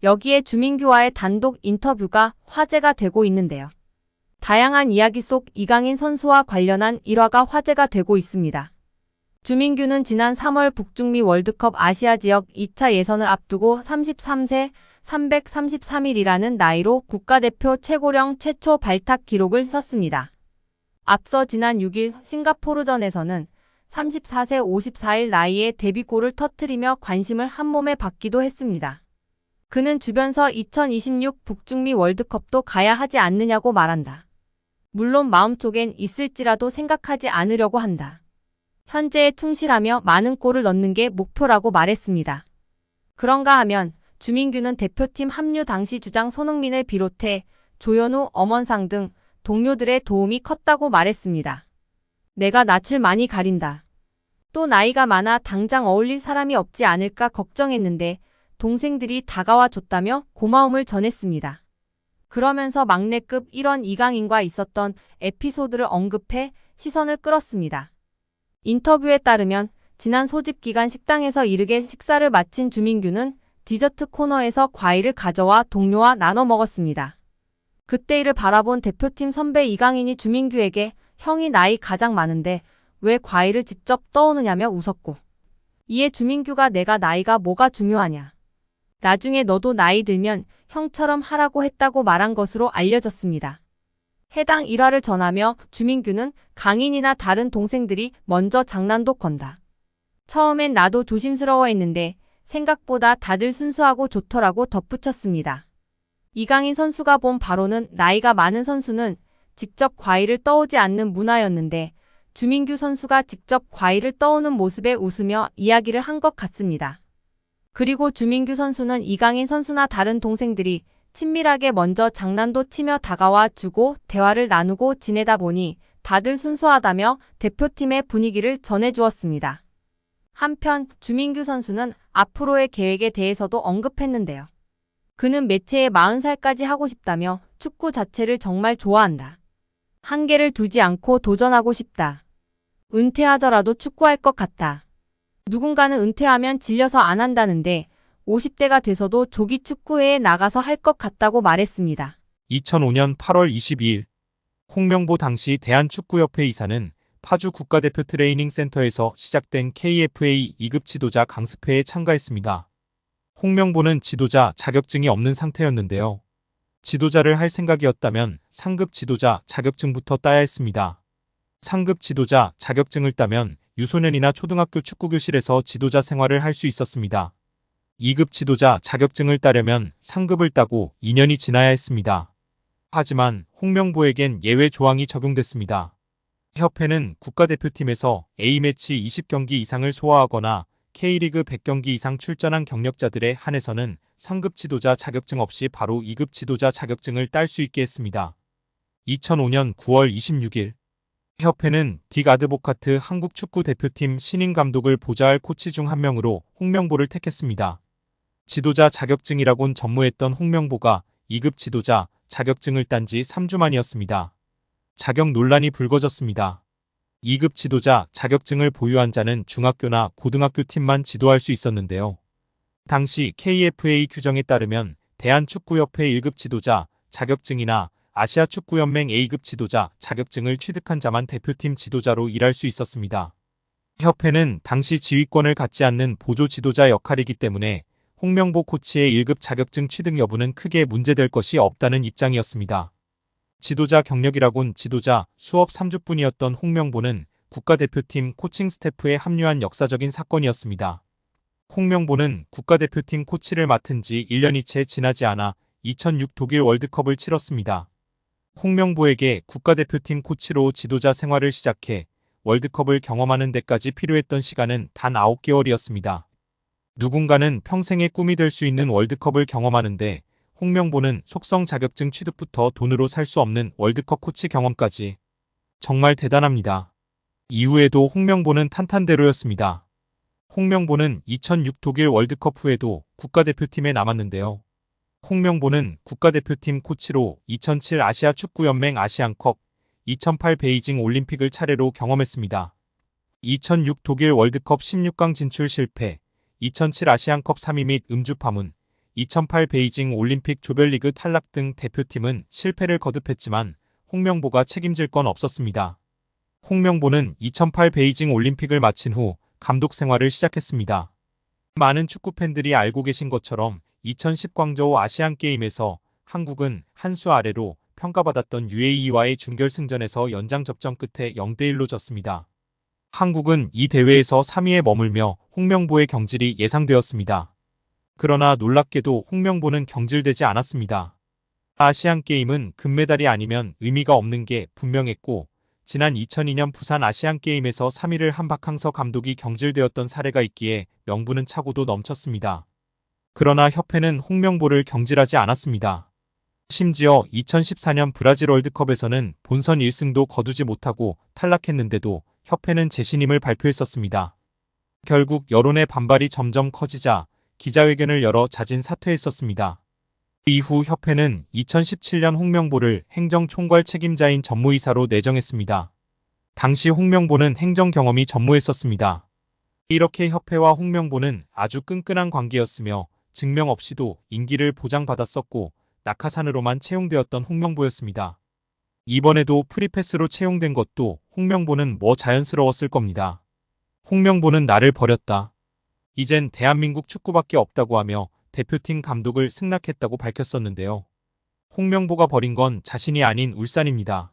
여기에 주민규와의 단독 인터뷰가 화제가 되고 있는데요. 다양한 이야기 속 이강인 선수와 관련한 일화가 화제가 되고 있습니다. 주민규는 지난 3월 북중미 월드컵 아시아 지역 2차 예선을 앞두고 33세 333일이라는 나이로 국가대표 최고령 최초 발탁 기록을 썼습니다. 앞서 지난 6일 싱가포르전에서는 34세 54일 나이에 데뷔골을 터뜨리며 관심을 한몸에 받기도 했습니다. 그는 주변서 2026 북중미 월드컵도 가야 하지 않느냐고 말한다. 물론 마음속엔 있을지라도 생각하지 않으려고 한다. 현재에 충실하며 많은 골을 넣는 게 목표라고 말했습니다. 그런가 하면 주민규는 대표팀 합류 당시 주장 손흥민을 비롯해 조현우, 엄원상 등 동료들의 도움이 컸다고 말했습니다. 내가 낯을 많이 가린다. 또 나이가 많아 당장 어울릴 사람이 없지 않을까 걱정했는데 동생들이 다가와 줬다며 고마움을 전했습니다. 그러면서 막내급 1원 이강인과 있었던 에피소드를 언급해 시선을 끌었습니다. 인터뷰에 따르면 지난 소집 기간 식당에서 이르게 식사를 마친 주민규는 디저트 코너에서 과일을 가져와 동료와 나눠 먹었습니다. 그때 이를 바라본 대표팀 선배 이강인이 주민규에게 형이 나이 가장 많은데 왜 과일을 직접 떠오느냐며 웃었고, 이에 주민규가 내가 나이가 뭐가 중요하냐. 나중에 너도 나이 들면 형처럼 하라고 했다고 말한 것으로 알려졌습니다. 해당 일화를 전하며 주민규는 강인이나 다른 동생들이 먼저 장난도 건다. 처음엔 나도 조심스러워했는데 생각보다 다들 순수하고 좋더라고 덧붙였습니다. 이강인 선수가 본 바로는 나이가 많은 선수는 직접 과일을 떠오지 않는 문화였는데 주민규 선수가 직접 과일을 떠오는 모습에 웃으며 이야기를 한 것 같습니다. 그리고 주민규 선수는 이강인 선수나 다른 동생들이 친밀하게 먼저 장난도 치며 다가와 주고 대화를 나누고 지내다 보니 다들 순수하다며 대표팀의 분위기를 전해주었습니다. 한편 주민규 선수는 앞으로의 계획에 대해서도 언급했는데요. 그는 매체에 40살까지 하고 싶다며 축구 자체를 정말 좋아한다. 한계를 두지 않고 도전하고 싶다. 은퇴하더라도 축구할 것 같다. 누군가는 은퇴하면 질려서 안 한다는데 50대가 돼서도 조기 축구회에 나가서 할 것 같다고 말했습니다. 2005년 8월 22일 홍명보 당시 대한축구협회 이사는 파주 국가대표 트레이닝 센터에서 시작된 KFA 2급 지도자 강습회에 참가했습니다. 홍명보는 지도자 자격증이 없는 상태였는데요. 지도자를 할 생각이었다면 상급 지도자 자격증부터 따야 했습니다. 상급 지도자 자격증을 따면 유소년이나 초등학교 축구교실에서 지도자 생활을 할 수 있었습니다. 2급 지도자 자격증을 따려면 상급을 따고 2년이 지나야 했습니다. 하지만 홍명보에겐 예외 조항이 적용됐습니다. 협회는 국가대표팀에서 A매치 20경기 이상을 소화하거나 K리그 100경기 이상 출전한 경력자들에 한해서는 상급 지도자 자격증 없이 바로 2급 지도자 자격증을 딸 수 있게 했습니다. 2005년 9월 26일 협회는 딕 아드보카트 한국 축구 대표팀 신인 감독을 보좌할 코치 중 한 명으로 홍명보를 택했습니다. 지도자 자격증이라곤 전무했던 홍명보가 2급 지도자 자격증을 딴 지 3주 만이었습니다. 자격 논란이 불거졌습니다. 2급 지도자 자격증을 보유한 자는 중학교나 고등학교 팀만 지도할 수 있었는데요. 당시 KFA 규정에 따르면 대한축구협회 1급 지도자 자격증이나 아시아축구연맹 A급 지도자 자격증을 취득한 자만 대표팀 지도자로 일할 수 있었습니다. 협회는 당시 지휘권을 갖지 않는 보조 지도자 역할이기 때문에 홍명보 코치의 1급 자격증 취득 여부는 크게 문제될 것이 없다는 입장이었습니다. 지도자 경력이라곤 지도자 수업 3주뿐이었던 홍명보는 국가대표팀 코칭 스태프에 합류한 역사적인 사건이었습니다. 홍명보는 국가대표팀 코치를 맡은 지 1년이 채 지나지 않아 2006 독일 월드컵을 치렀습니다. 홍명보에게 국가대표팀 코치로 지도자 생활을 시작해 월드컵을 경험하는 데까지 필요했던 시간은 단 9개월이었습니다. 누군가는 평생의 꿈이 될 수 있는 월드컵을 경험하는데 홍명보는 속성 자격증 취득부터 돈으로 살 수 없는 월드컵 코치 경험까지. 정말 대단합니다. 이후에도 홍명보는 탄탄대로였습니다. 홍명보는 2006 독일 월드컵 후에도 국가대표팀에 남았는데요. 홍명보는 국가대표팀 코치로 2007 아시아 축구연맹 아시안컵, 2008 베이징 올림픽을 차례로 경험했습니다. 2006 독일 월드컵 16강 진출 실패, 2007 아시안컵 3위 및 음주 파문, 2008 베이징 올림픽 조별리그 탈락 등 대표팀은 실패를 거듭했지만 홍명보가 책임질 건 없었습니다. 홍명보는 2008 베이징 올림픽을 마친 후 감독 생활을 시작했습니다. 많은 축구 팬들이 알고 계신 것처럼 2010 광저우 아시안게임에서 한국은 한 수 아래로 평가받았던 UAE와의 준결승전에서 연장 접전 끝에 0대1로 졌습니다. 한국은 이 대회에서 3위에 머물며 홍명보의 경질이 예상되었습니다. 그러나 놀랍게도 홍명보는 경질되지 않았습니다. 아시안게임은 금메달이 아니면 의미가 없는 게 분명했고 지난 2002년 부산 아시안게임에서 3위를 한 박항서 감독이 경질되었던 사례가 있기에 명분은 차고도 넘쳤습니다. 그러나 협회는 홍명보를 경질하지 않았습니다. 심지어 2014년 브라질 월드컵에서는 본선 1승도 거두지 못하고 탈락했는데도 협회는 재신임을 발표했었습니다. 결국 여론의 반발이 점점 커지자 기자회견을 열어 자진 사퇴했었습니다. 이후 협회는 2017년 홍명보를 행정총괄 책임자인 전무이사로 내정했습니다. 당시 홍명보는 행정 경험이 전무했었습니다. 이렇게 협회와 홍명보는 아주 끈끈한 관계였으며 증명 없이도 임기를 보장받았었고 낙하산으로만 채용되었던 홍명보였습니다. 이번에도 프리패스로 채용된 것도 홍명보는 뭐 자연스러웠을 겁니다. 홍명보는 나를 버렸다. 이젠 대한민국 축구밖에 없다고 하며 대표팀 감독을 승낙했다고 밝혔었는데요. 홍명보가 버린 건 자신이 아닌 울산입니다.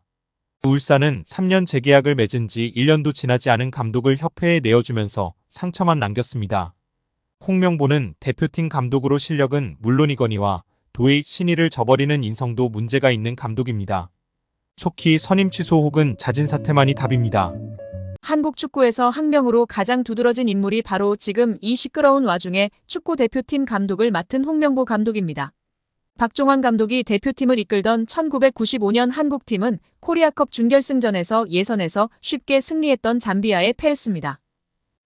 울산은 3년 재계약을 맺은 지 1년도 지나지 않은 감독을 협회에 내어주면서 상처만 남겼습니다. 홍명보는 대표팀 감독으로 실력은 물론이거니와 도의 신의를 저버리는 인성도 문제가 있는 감독입니다. 속히 선임 취소 혹은 자진 사퇴만이 답입니다. 한국 축구에서 학명으로 가장 두드러진 인물이 바로 지금 이 시끄러운 와중에 축구 대표팀 감독을 맡은 홍명보 감독입니다. 박종환 감독이 대표팀을 이끌던 1995년 한국팀은 코리아컵 준결승전에서 예선에서 쉽게 승리했던 잠비아에 패했습니다.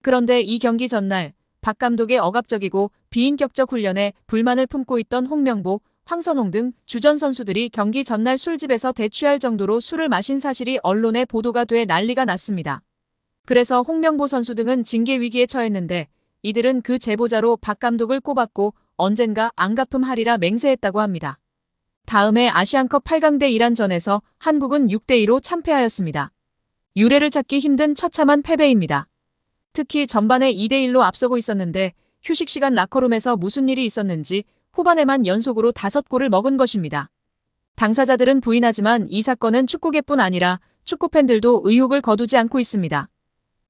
그런데 이 경기 전날 박 감독의 억압적이고 비인격적 훈련에 불만을 품고 있던 홍명보, 황선홍 등 주전 선수들이 경기 전날 술집에서 대취할 정도로 술을 마신 사실이 언론에 보도가 돼 난리가 났습니다. 그래서 홍명보 선수 등은 징계 위기에 처했는데 이들은 그 제보자로 박 감독을 꼽았고 언젠가 안 갚음하리라 맹세했다고 합니다. 다음해 아시안컵 8강대 이란전에서 한국은 6대2로 참패하였습니다. 유례를 찾기 힘든 처참한 패배입니다. 특히 전반에 2대1로 앞서고 있었는데 휴식 시간 라커룸에서 무슨 일이 있었는지 후반에만 연속으로 5골을 먹은 것입니다. 당사자들은 부인하지만 이 사건은 축구계뿐 아니라 축구팬들도 의혹을 거두지 않고 있습니다.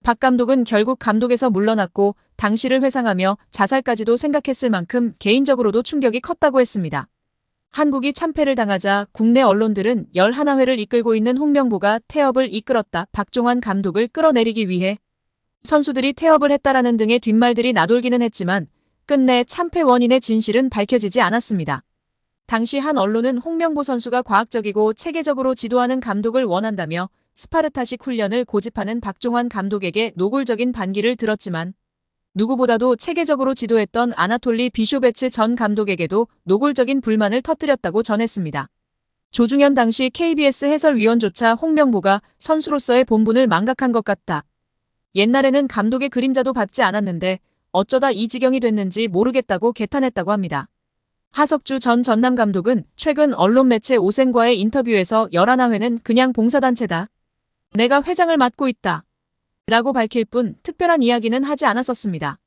박 감독은 결국 감독에서 물러났고 당시를 회상하며 자살까지도 생각했을 만큼 개인적으로도 충격이 컸다고 했습니다. 한국이 참패를 당하자 국내 언론들은 11회를 이끌고 있는 홍명보가 태업을 이끌었다. 박종환 감독을 끌어내리기 위해 선수들이 태업을 했다라는 등의 뒷말들이 나돌기는 했지만 끝내 참패 원인의 진실은 밝혀지지 않았습니다. 당시 한 언론은 홍명보 선수가 과학적이고 체계적으로 지도하는 감독을 원한다며 스파르타식 훈련을 고집하는 박종환 감독에게 노골적인 반기를 들었지만 누구보다도 체계적으로 지도했던 아나톨리 비쇼베츠 전 감독에게도 노골적인 불만을 터뜨렸다고 전했습니다. 조중현 당시 KBS 해설위원조차 홍명보가 선수로서의 본분을 망각한 것 같다. 옛날에는 감독의 그림자도 밟지 않았는데 어쩌다 이 지경이 됐는지 모르겠다고 개탄했다고 합니다. 하석주 전 전남 감독은 최근 언론 매체 오센과의 인터뷰에서 11회는 그냥 봉사단체다. 내가 회장을 맡고 있다. 라고 밝힐 뿐 특별한 이야기는 하지 않았었습니다.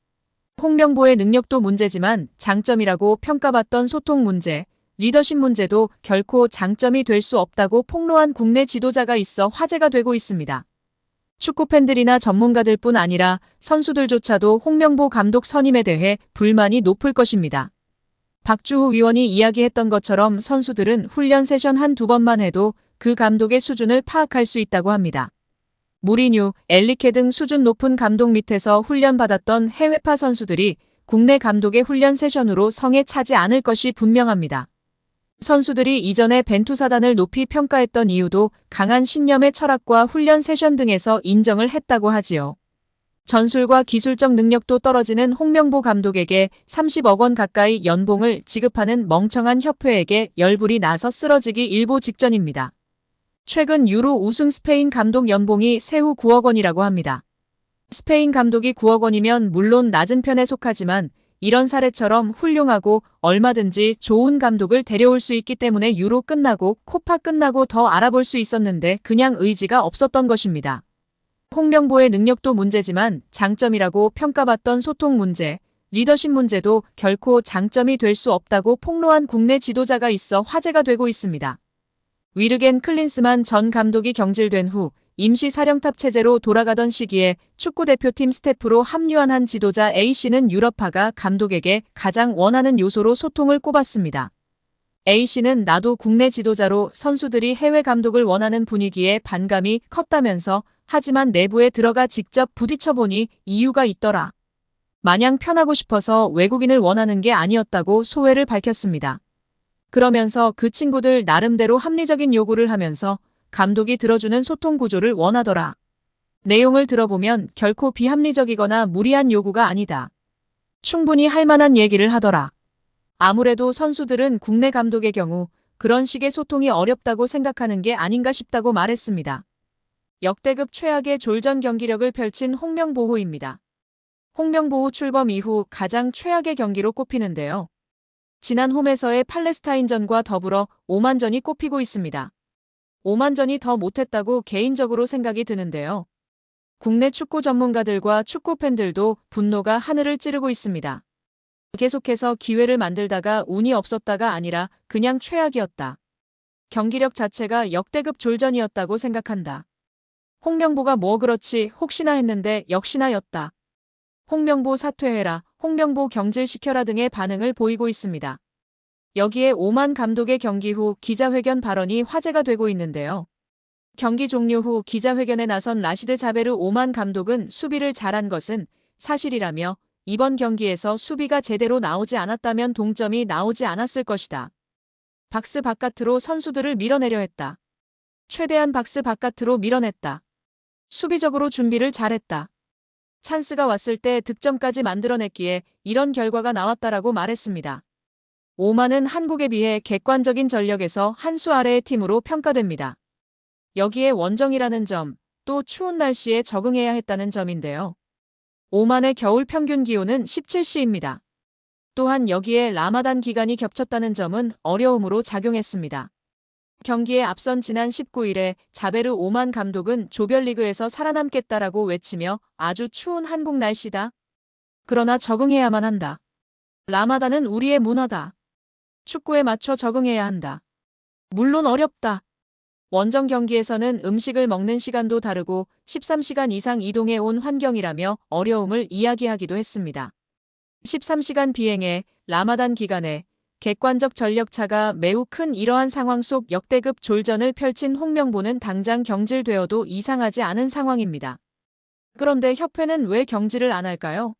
홍명보의 능력도 문제지만 장점이라고 평가받던 소통 문제, 리더십 문제도 결코 장점이 될 수 없다고 폭로한 국내 지도자가 있어 화제가 되고 있습니다. 축구팬들이나 전문가들뿐 아니라 선수들조차도 홍명보 감독 선임에 대해 불만이 높을 것입니다. 박주호 위원이 이야기했던 것처럼 선수들은 훈련 세션 한두 번만 해도 그 감독의 수준을 파악할 수 있다고 합니다. 무리뉴, 엘리케 등 수준 높은 감독 밑에서 훈련받았던 해외파 선수들이 국내 감독의 훈련 세션으로 성에 차지 않을 것이 분명합니다. 선수들이 이전에 벤투사단을 높이 평가했던 이유도 강한 신념의 철학과 훈련 세션 등에서 인정을 했다고 하지요. 전술과 기술적 능력도 떨어지는 홍명보 감독에게 30억 원 가까이 연봉을 지급하는 멍청한 협회에게 열불이 나서 쓰러지기 일보 직전입니다. 최근 유로 우승 스페인 감독 연봉이 세후 9억 원이라고 합니다. 스페인 감독이 9억 원이면 물론 낮은 편에 속하지만 이런 사례처럼 훌륭하고 얼마든지 좋은 감독을 데려올 수 있기 때문에 유로 끝나고 코파 끝나고 더 알아볼 수 있었는데 그냥 의지가 없었던 것입니다. 홍명보의 능력도 문제지만 장점이라고 평가받던 소통 문제, 리더십 문제도 결코 장점이 될 수 없다고 폭로한 국내 지도자가 있어 화제가 되고 있습니다. 위르겐 클린스만 전 감독이 경질된 후 임시 사령탑 체제로 돌아가던 시기에 축구대표팀 스태프로 합류한 한 지도자 A씨는 유럽파가 감독에게 가장 원하는 요소로 소통을 꼽았습니다. A씨는 나도 국내 지도자로 선수들이 해외 감독을 원하는 분위기에 반감이 컸다면서 하지만 내부에 들어가 직접 부딪혀보니 이유가 있더라. 마냥 편하고 싶어서 외국인을 원하는 게 아니었다고 소회를 밝혔습니다. 그러면서 그 친구들 나름대로 합리적인 요구를 하면서 감독이 들어주는 소통 구조를 원하더라. 내용을 들어보면 결코 비합리적이거나 무리한 요구가 아니다. 충분히 할 만한 얘기를 하더라. 아무래도 선수들은 국내 감독의 경우 그런 식의 소통이 어렵다고 생각하는 게 아닌가 싶다고 말했습니다. 역대급 최악의 졸전 경기력을 펼친 홍명보호입니다. 홍명보호 출범 이후 가장 최악의 경기로 꼽히는데요. 지난 홈에서의 팔레스타인전과 더불어 오만전이 꼽히고 있습니다. 오만전이 더 못했다고 개인적으로 생각이 드는데요. 국내 축구 전문가들과 축구 팬들도 분노가 하늘을 찌르고 있습니다. 계속해서 기회를 만들다가 운이 없었다가 아니라 그냥 최악이었다. 경기력 자체가 역대급 졸전이었다고 생각한다. 홍명보가 뭐 그렇지 혹시나 했는데 역시나였다. 홍명보 사퇴해라, 홍명보 경질시켜라 등의 반응을 보이고 있습니다. 여기에 오만 감독의 경기 후 기자회견 발언이 화제가 되고 있는데요. 경기 종료 후 기자회견에 나선 라시드 자베르 오만 감독은 수비를 잘한 것은 사실이라며 이번 경기에서 수비가 제대로 나오지 않았다면 동점이 나오지 않았을 것이다. 박스 바깥으로 선수들을 밀어내려 했다. 최대한 박스 바깥으로 밀어냈다. 수비적으로 준비를 잘했다. 찬스가 왔을 때 득점까지 만들어냈기에 이런 결과가 나왔다라고 말했습니다. 오만은 한국에 비해 객관적인 전력에서 한 수 아래의 팀으로 평가됩니다. 여기에 원정이라는 점, 또 추운 날씨에 적응해야 했다는 점인데요. 오만의 겨울 평균 기온은 17시입니다. 또한 여기에 라마단 기간이 겹쳤다는 점은 어려움으로 작용했습니다. 경기에 앞선 지난 19일에 자베르 오만 감독은 조별리그에서 살아남겠다라고 외치며 아주 추운 한국 날씨다. 그러나 적응해야만 한다. 라마단은 우리의 문화다. 축구에 맞춰 적응해야 한다. 물론 어렵다. 원정 경기에서는 음식을 먹는 시간도 다르고 13시간 이상 이동해 온 환경이라며 어려움을 이야기하기도 했습니다. 13시간 비행에 라마단 기간에 객관적 전력차가 매우 큰 이러한 상황 속 역대급 졸전을 펼친 홍명보는 당장 경질되어도 이상하지 않은 상황입니다. 그런데 협회는 왜 경질을 안 할까요?